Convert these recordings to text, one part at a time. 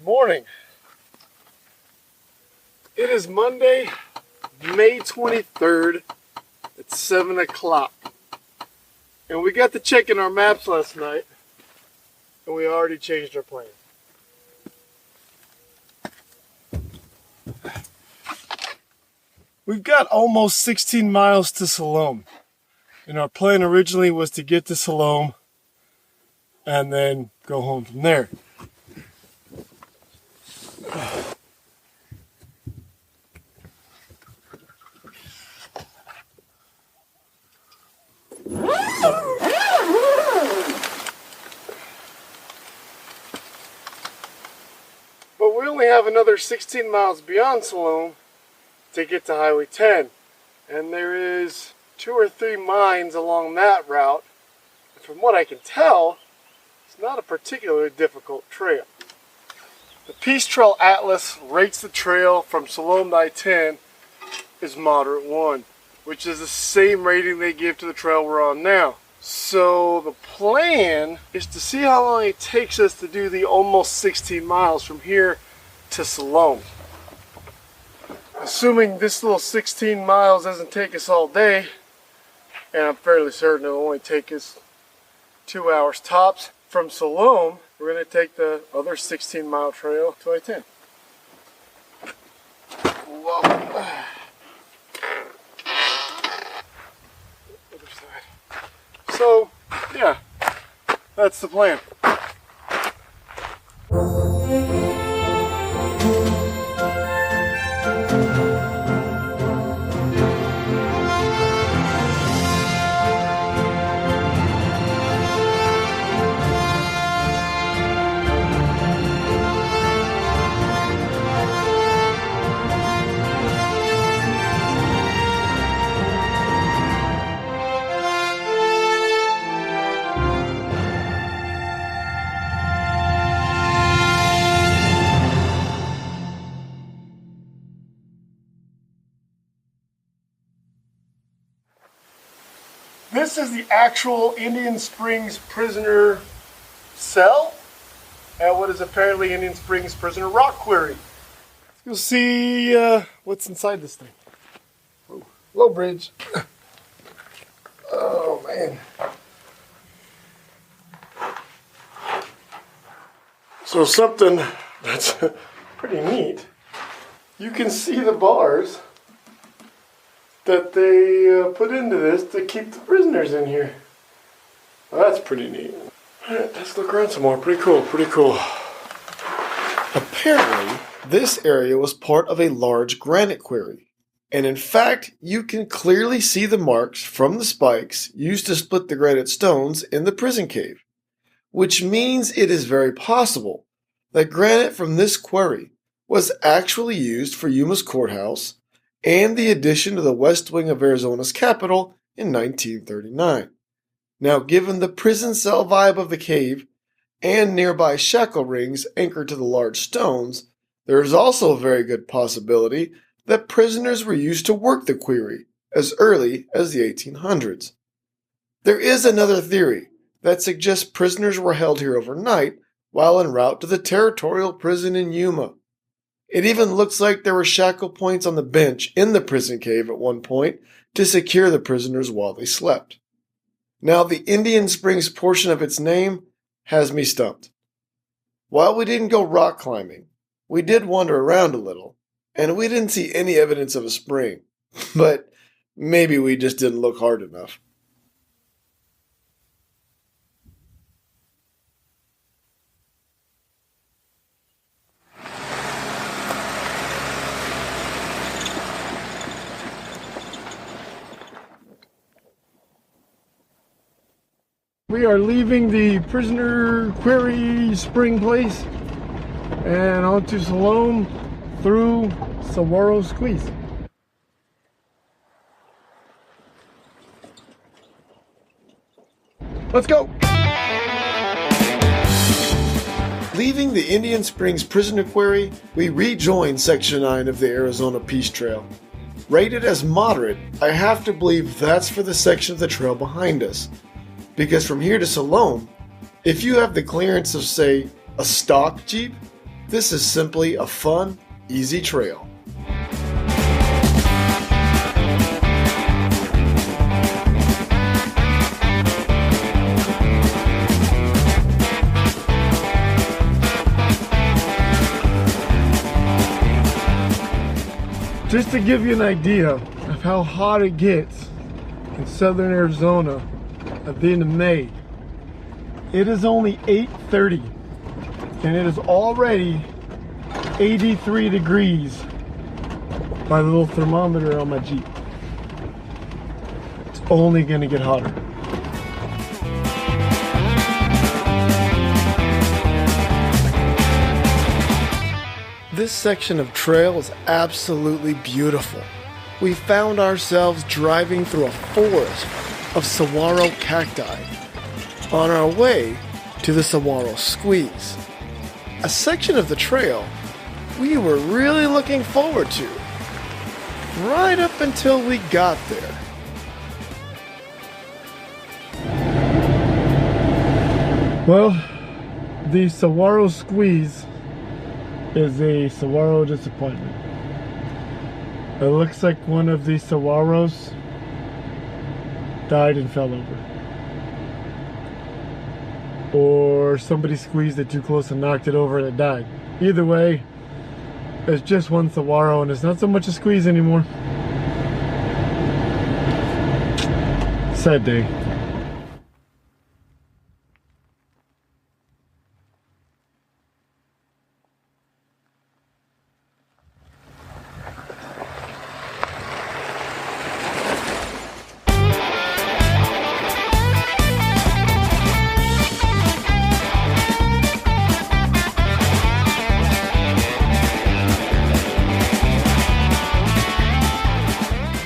Morning. It is Monday, May 23rd at 7 o'clock. And we got to checking our maps last night, and we already changed our plan. We've got almost 16 miles to Salome. And our plan originally was to get to Salome and then go home from there. But we only have another 16 miles beyond Salome to get to Highway 10. And there is 2 or 3 mines along that route. And from what I can tell, it's not a particularly difficult trail. The Peace Trail Atlas rates the trail from Salome to I-10 as moderate 1, which is the same rating they give to the trail we're on now. So the plan is to see how long it takes us to do the almost 16 miles from here to Salome. Assuming this little 16 miles doesn't take us all day, and I'm fairly certain it'll only take us 2 hours tops, from Salome, we're going to take the other 16-mile trail to I-10. Whoa. Other side. So, yeah, that's the plan. This is the actual Indian Springs prisoner cell at what is apparently Indian Springs Prisoner Rock Quarry. You'll see what's inside this thing. Oh, low bridge. Oh man. So something that's pretty neat. You can see the bars that they put into this to keep the prisoners in here. Well, that's pretty neat. Alright, let's look around some more. Pretty cool, pretty cool. Apparently, this area was part of a large granite quarry. And in fact, you can clearly see the marks from the spikes used to split the granite stones in the prison cave. Which means it is very possible that granite from this quarry was actually used for Yuma's courthouse and the addition to the west wing of Arizona's capital in 1939. Now, given the prison cell vibe of the cave and nearby shackle rings anchored to the large stones, there is also a very good possibility that prisoners were used to work the quarry as early as the 1800s. There is another theory that suggests prisoners were held here overnight while en route to the territorial prison in Yuma. It even looks like there were shackle points on the bench in the prison cave at one point to secure the prisoners while they slept. Now, the Indian Springs portion of its name has me stumped. While we didn't go rock climbing, we did wander around a little, and we didn't see any evidence of a spring. But maybe we just didn't look hard enough. We are leaving the prisoner quarry spring place and on to Salome through Saguaro Squeeze. Let's go! Leaving the Indian Springs Prisoner Quarry, we rejoin Section 9 of the Arizona Peace Trail. Rated as moderate, I have to believe that's for the section of the trail behind us. Because from here to Salome, if you have the clearance of, say, a stock Jeep, This is simply a fun, easy trail. Just to give you an idea of how hot it gets in southern Arizona at the end of May, it is only 8:30 and it is already 83 degrees by the little thermometer on my Jeep. It's only gonna get hotter. This section of trail is absolutely beautiful. We found ourselves driving through a forest of saguaro cacti on our way to the Saguaro Squeeze, a section of the trail we were really looking forward to, right up until we got there. Well, the Saguaro Squeeze is a saguaro disappointment. It looks like one of the saguaros died and fell over. Or somebody squeezed it too close and knocked it over and it died. Either way, it's just one saguaro and it's not so much a squeeze anymore. Sad day.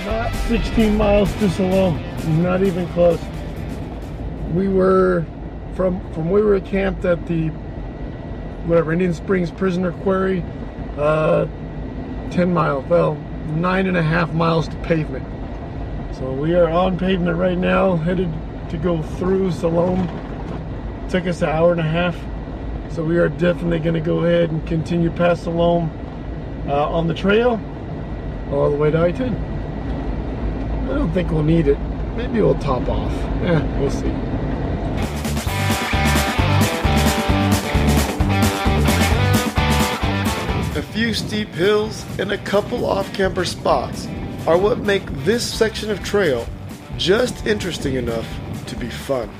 Not 16 miles to Salome, not even close. We were from we were camped at the Indian Springs Prisoner Quarry, 10 miles, well, 9.5 miles to pavement. So we are on pavement right now, headed to go through Salome. Took us an hour and a half, so we are definitely going to go ahead and continue past Salome on the trail all the way to I-10. I don't think we'll need it. Maybe we'll top off. We'll see. A few steep hills and a couple off-camper spots are what make this section of trail just interesting enough to be fun.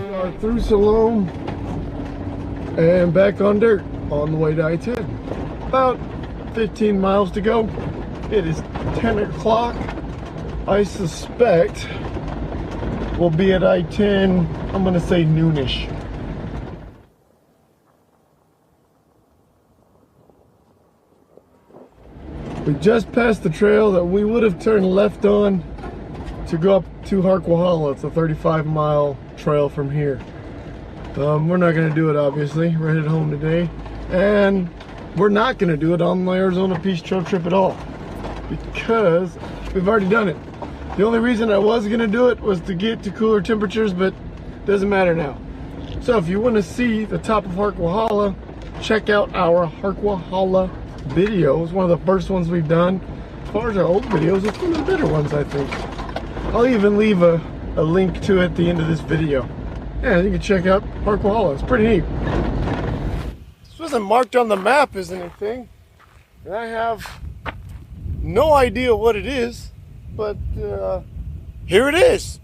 We are through Salome and back on dirt on the way to I-10. About 15 miles to go. It is 10 o'clock. I suspect we'll be at I-10, I'm gonna say noonish. We just passed the trail that we would have turned left on to go up to Harquahala. It's a 35-mile trail from here. We're not gonna do it, obviously. We're headed home today. And we're not gonna do it on the Arizona Peace Trail trip at all, because we've already done it. The only reason I was gonna do it was to get to cooler temperatures, but it doesn't matter now. So if you wanna see the top of Harquahala, check out our Harquahala video. It's one of the first ones we've done. As far as our old videos, it's one of the better ones, I think. I'll even leave a link to it at the end of this video. Yeah, you can check out Harquahala. It's pretty neat. This wasn't marked on the map as anything, and I have no idea what it is, but here it is.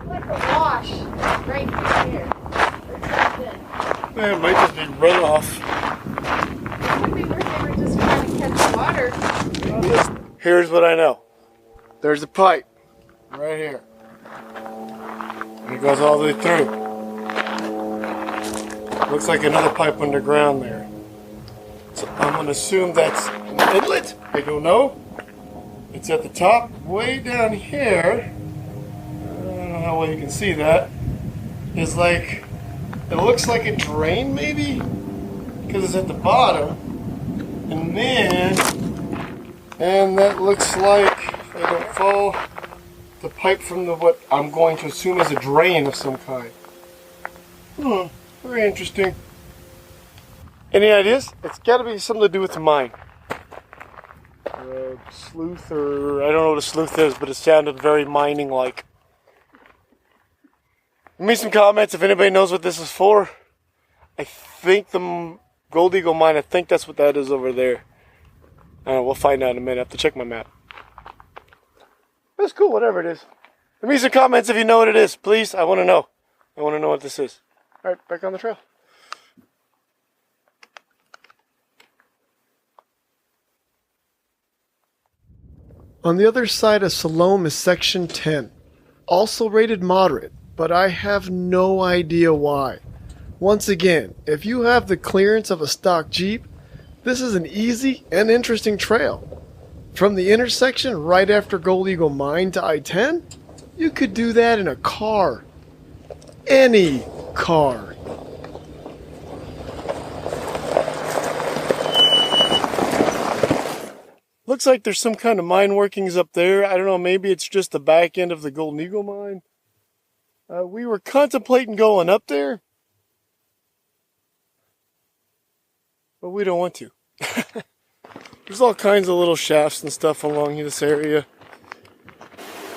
Like a wash right here. Or something. Man, it might just be runoff. Could be where they were just trying to catch water. Here's what I know. There's a pipe right here. And it goes all the way through. Looks like another pipe underground there. So I'm gonna assume that's an inlet. I don't know. It's at the top, way down here. I don't know how well you can see that. It's like, it looks like a drain maybe, because it's at the bottom. And that looks like, if I they don't fall. The pipe from what I'm going to assume is a drain of some kind. Very interesting. Any ideas? It's got to be something to do with the mine. Sleuth, or I don't know what a sleuth is, but it sounded very mining-like. Leave me some comments if anybody knows what this is for. I think the Gold Eagle mine, I think that's what that is over there. I don't know, we'll find out in a minute. I have to check my map. That's cool, whatever it is. Leave me some comments if you know what it is, please. I want to know. I want to know what this is. All right, back on the trail. On the other side of Salome is Section 10, also rated moderate, but I have no idea why. Once again, if you have the clearance of a stock Jeep, this is an easy and interesting trail. From the intersection right after Gold Eagle Mine to I-10, you could do that in a car. Any car. Looks like there's some kind of mine workings up there. I don't know, maybe it's just the back end of the Golden Eagle mine. We were contemplating going up there, but we don't want to. There's all kinds of little shafts and stuff along this area.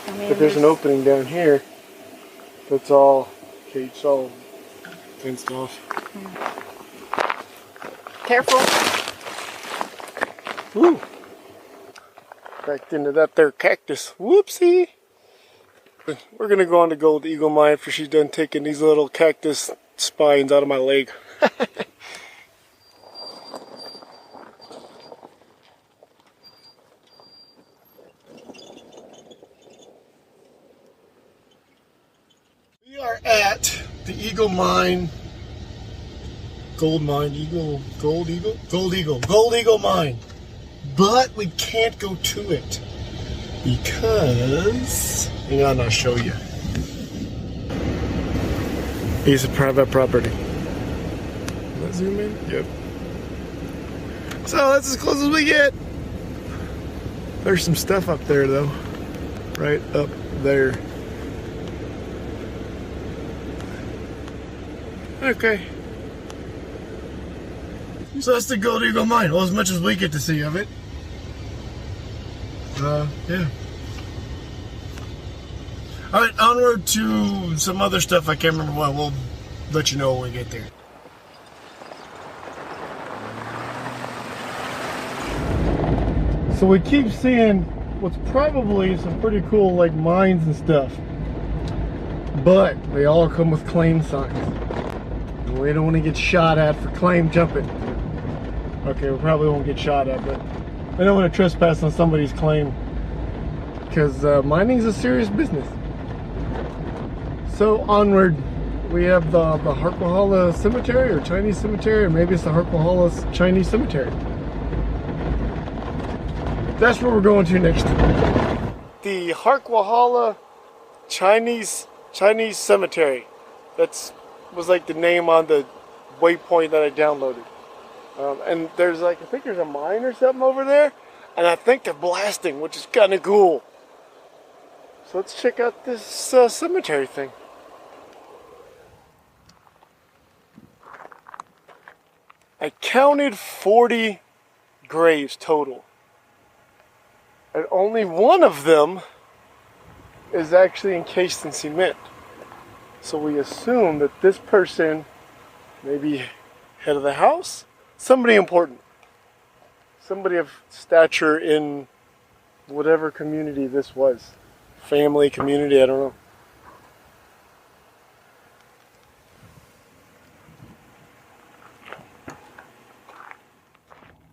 But there's an opening down here that's all caged, all fenced off. Careful. Woo! Backed into that there cactus. Whoopsie! We're gonna go on to Gold Eagle Mine after she's done taking these little cactus spines out of my leg. We are at the Eagle Mine. Gold Eagle Mine. But we can't go to it because, hang on, I'll show you. It's a private property. Can I zoom in? Yep. So that's as close as we get. There's some stuff up there though. Right up there. Okay. So that's the Gold Eagle Mine. Well, as much as we get to see of it. Yeah. Alright, onward to some other stuff. I can't remember what. We'll let you know when we get there. So we keep seeing what's probably some pretty cool like mines and stuff. But they all come with claim signs. And we don't want to get shot at for claim jumping. Okay, we probably won't get shot at, but I don't want to trespass on somebody's claim because mining's a serious business. So onward, we have the Harquahala Cemetery or Chinese Cemetery, or maybe it's the Harquahala Chinese Cemetery. That's where we're going to next. The Harquahala Chinese Cemetery. That's was like the name on the waypoint that I downloaded. And there's like, I think there's a mine or something over there. And I think they're blasting, which is kind of cool. So let's check out this cemetery thing. I counted 40 graves total. And only one of them is actually encased in cement. So we assume that this person may be head of the house. Somebody important. Somebody of stature in whatever community this was. Family, community, I don't know.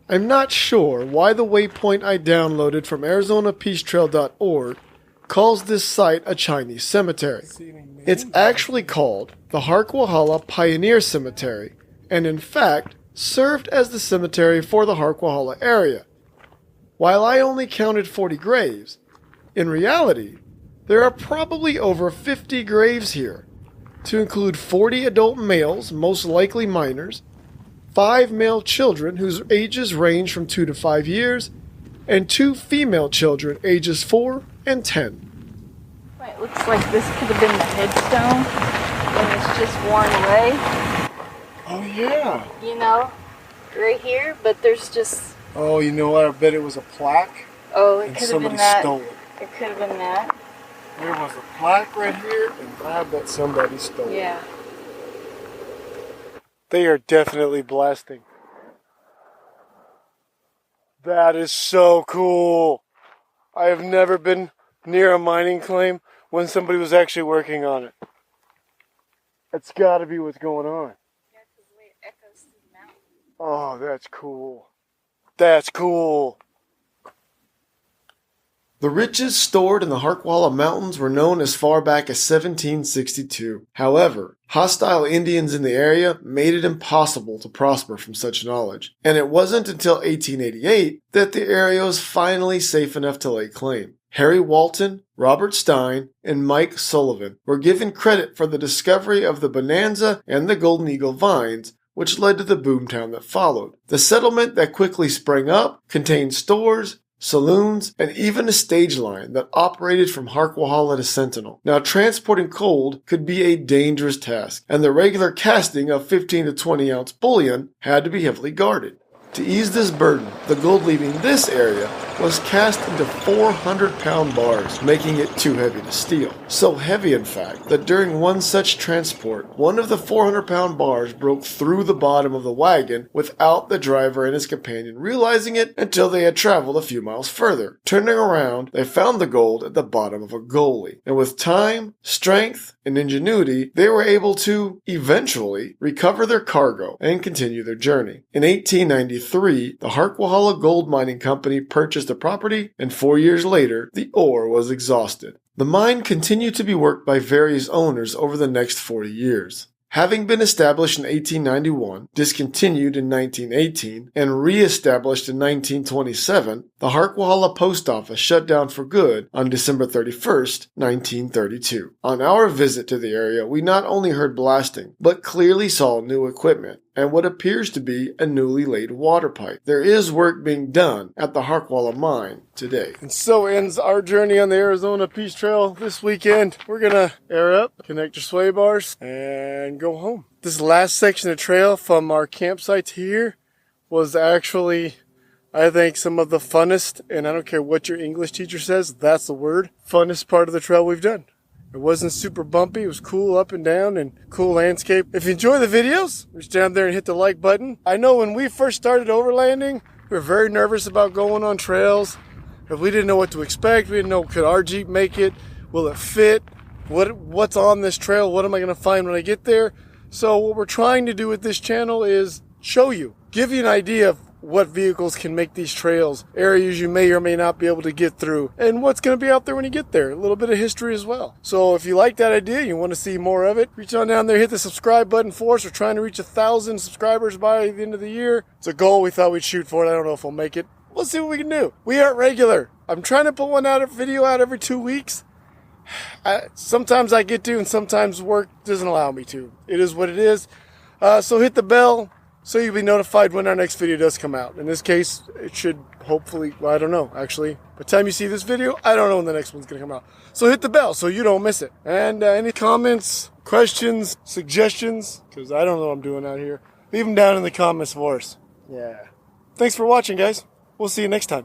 I'm not sure why the waypoint I downloaded from ArizonaPeaceTrail.org calls this site a Chinese cemetery. It's actually called the Harquahala Pioneer Cemetery, and in fact, served as the cemetery for the Harquahala area. While I only counted 40 graves, in reality, there are probably over 50 graves here, to include 40 adult males, most likely minors, 5 male children whose ages range from 2 to 5 years, and 2 female children ages 4 and 10. It looks like this could have been the headstone, and it's just worn away. Oh, yeah. You know, right here, but there's just... Oh, you know what? I bet it was a plaque. Oh, it and could have somebody been that. stole it. It could have been that. There was a plaque right here, and I bet somebody stole it. Yeah. They are definitely blasting. That is so cool. I have never been near a mining claim when somebody was actually working on it. That's got to be what's going on. Yeah, because the way it echoes through the mountain. Oh, that's cool. That's cool. The riches stored in the Harquahala Mountains were known as far back as 1762. However, hostile Indians in the area made it impossible to prosper from such knowledge, and it wasn't until 1888 that the area was finally safe enough to lay claim. Harry Walton, Robert Stein, and Mike Sullivan were given credit for the discovery of the Bonanza and the Golden Eagle vines, which led to the boomtown that followed. The settlement that quickly sprang up contained stores, saloons, and even a stage line that operated from Harquahala to Sentinel. Now, transporting coal could be a dangerous task, and the regular casting of 15 to 20 ounce bullion had to be heavily guarded. To ease this burden, the gold leaving this area was cast into 400-pound bars, making it too heavy to steal. So heavy, in fact, that during one such transport, one of the 400-pound bars broke through the bottom of the wagon without the driver and his companion realizing it until they had traveled a few miles further. Turning around, they found the gold at the bottom of a gully, and with time, strength, and ingenuity, they were able to, eventually, recover their cargo and continue their journey. In 1893, the Harquahala Gold Mining Company purchased the property, and 4 years later, the ore was exhausted. The mine continued to be worked by various owners over the next 40 years. Having been established in 1891, discontinued in 1918, and re-established in 1927, the Harquahala Post Office shut down for good on December 31st, 1932. On our visit to the area, we not only heard blasting, but clearly saw new equipment and what appears to be a newly laid water pipe. There is work being done at the Harquahala mine today. And so ends our journey on the Arizona Peace Trail this weekend. We're gonna air up, connect your sway bars, and go home. This last section of trail from our campsite to here was actually, I think, some of the funnest, and I don't care what your English teacher says, that's the word, funnest part of the trail we've done. It wasn't super bumpy. It was cool up and down and cool landscape. If you enjoy the videos, reach down there and hit the like button. I know when we first started overlanding, we were very nervous about going on trails. If we didn't know what to expect, we didn't know, could our Jeep make it? Will it fit? What's on this trail? What am I going to find when I get there? So what we're trying to do with this channel is show you, give you an idea of what vehicles can make these trails, areas you may or may not be able to get through, and what's going to be out there when you get there. A little bit of history as well. So if you like that idea, you want to see more of it, reach on down there, hit the subscribe button for us. We're trying to reach 1,000 subscribers by the end of the year. It's a goal we thought we'd shoot for it. I don't know if we'll make it. We'll see what we can do. We aren't regular. I'm trying to put a video out every 2 weeks. Sometimes I get to, and sometimes work doesn't allow me to. It is what it is. So hit the bell so you'll be notified when our next video does come out. In this case, it should hopefully, well, I don't know, actually. By the time you see this video, I don't know when the next one's going to come out. So hit the bell so you don't miss it. And any comments, questions, suggestions, because I don't know what I'm doing out here, leave them down in the comments for us. Yeah. Thanks for watching, guys. We'll see you next time.